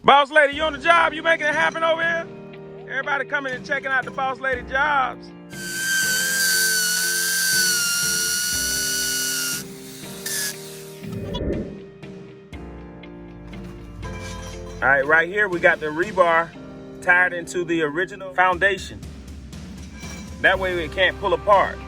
Boss lady, you on the job? You making it happen over here? Everybody coming and checking out the boss lady jobs. All right, right here we got the rebar tied into the original foundation. That way it can't pull apart.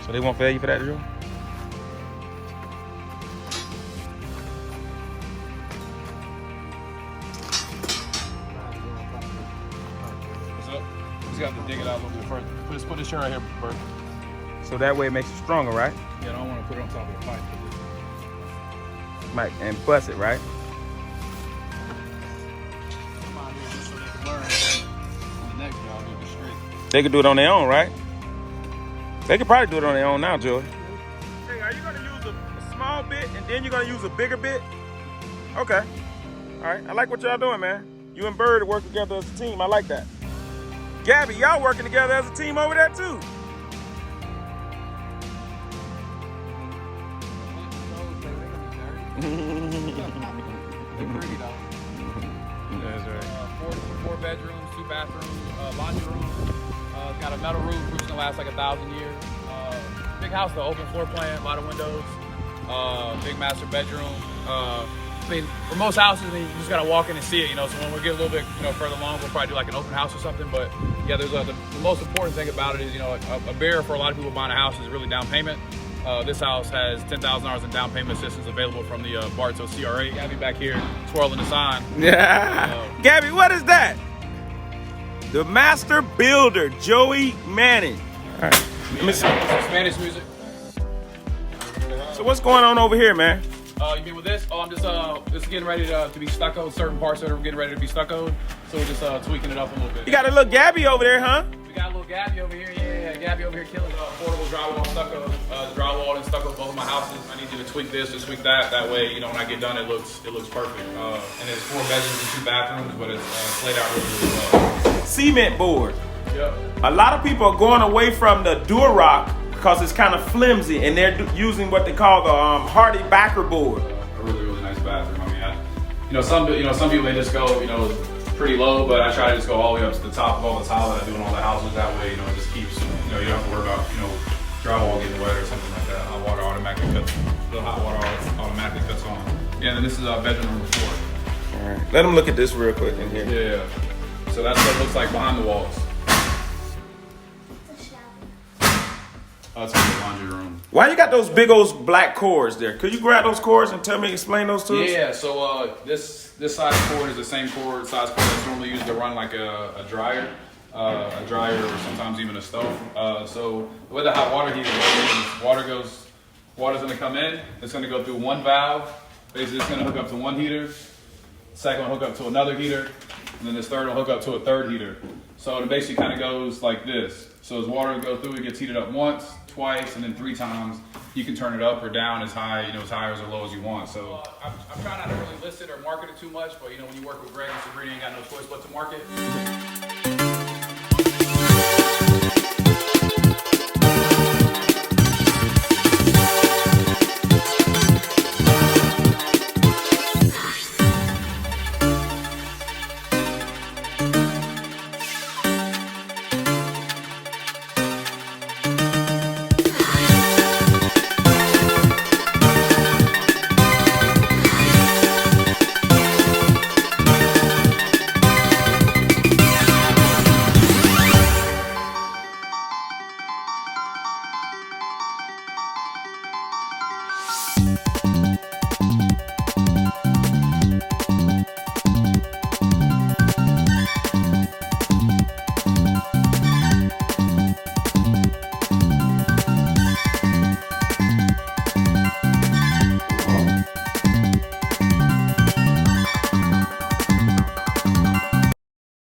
So they won't fail you for that, Joe? What's up? Just got to dig it out a little bit further. Put this chair right here, Bert. So that way it makes it stronger, right? Yeah, I don't want to put it on top of the pipe. Mike, and bust it, right? Come on here just so they can learn. On the next job, it'll be straight. They could do it on their own, right? They could probably do it on their own now, Joey. Hey, are you going to use a small bit and then you're going to use a bigger bit? Okay. All right. I like what y'all doing, man. You and Bird work together as a team. I like that. Gabby, y'all working together as a team over there, too. That's right. Four bedrooms, 2 bathrooms, laundry room. Got a metal roof, roof's gonna last like 1,000 years. Big house, though, open floor plan, a lot of windows. Big master bedroom. I mean, for most houses, you just gotta walk in and see it, you know. So when we get a little bit, further along, we'll probably do like an open house or something. But yeah, there's the most important thing about it is, a barrier for a lot of people buying a house is really down payment. This house has $10,000 in down payment assistance available from the Bartow CRA. Gabby back here twirling the sign. Yeah. Gabby, what is that? The master builder, Joey Manning. All right. Let me see. Spanish music. So what's going on over here, man? You mean with this? Oh, I'm just getting ready to be stuccoed. Certain parts that are getting ready to be stuccoed. So we're just tweaking it up a little bit. You got a little Gabby over there, huh? We got a little Gabby over here. Yeah. Gabby over here killing portable drywall stucco. Drywall and stucco both of my houses. I need you to tweak this or tweak that. That way, when I get done, it looks perfect. And it's 4 bedrooms and 2 bathrooms, but it's laid out really well. Cement board. Yep. A lot of people are going away from the Durock because it's kind of flimsy, and they're using what they call the Hardy backer board. A really nice bathroom. I mean, some people they just go, pretty low, but I try to just go all the way up to the top of all the tile that I do in all the houses. That way, it just keeps, you don't have to worry about, drywall getting wet or something like that. Hot water automatically cuts. The hot water automatically cuts on. Yeah, and then this is bedroom number 4. All right. Let them look at this real quick in here. Yeah. So that's what it looks like behind the walls. That's the laundry room. Why you got those big old black cords there? Could you grab those cords and explain those to us? Yeah, so this size cord is the same size cord that's normally used to run like a dryer or sometimes even a stove. So the way the hot water heater works, water's gonna come in, it's gonna go through one valve, basically it's gonna hook up to one heater, second will hook up to another heater, and then this third will hook up to a third heater. So it basically kind of goes like this. So as water goes through, it gets heated up once, twice, and then 3 times. You can turn it up or down as high, as high or as low as you want. So I'm trying not to really list it or market it too much, but when you work with Greg and Sabrina, you ain't got no choice but to market.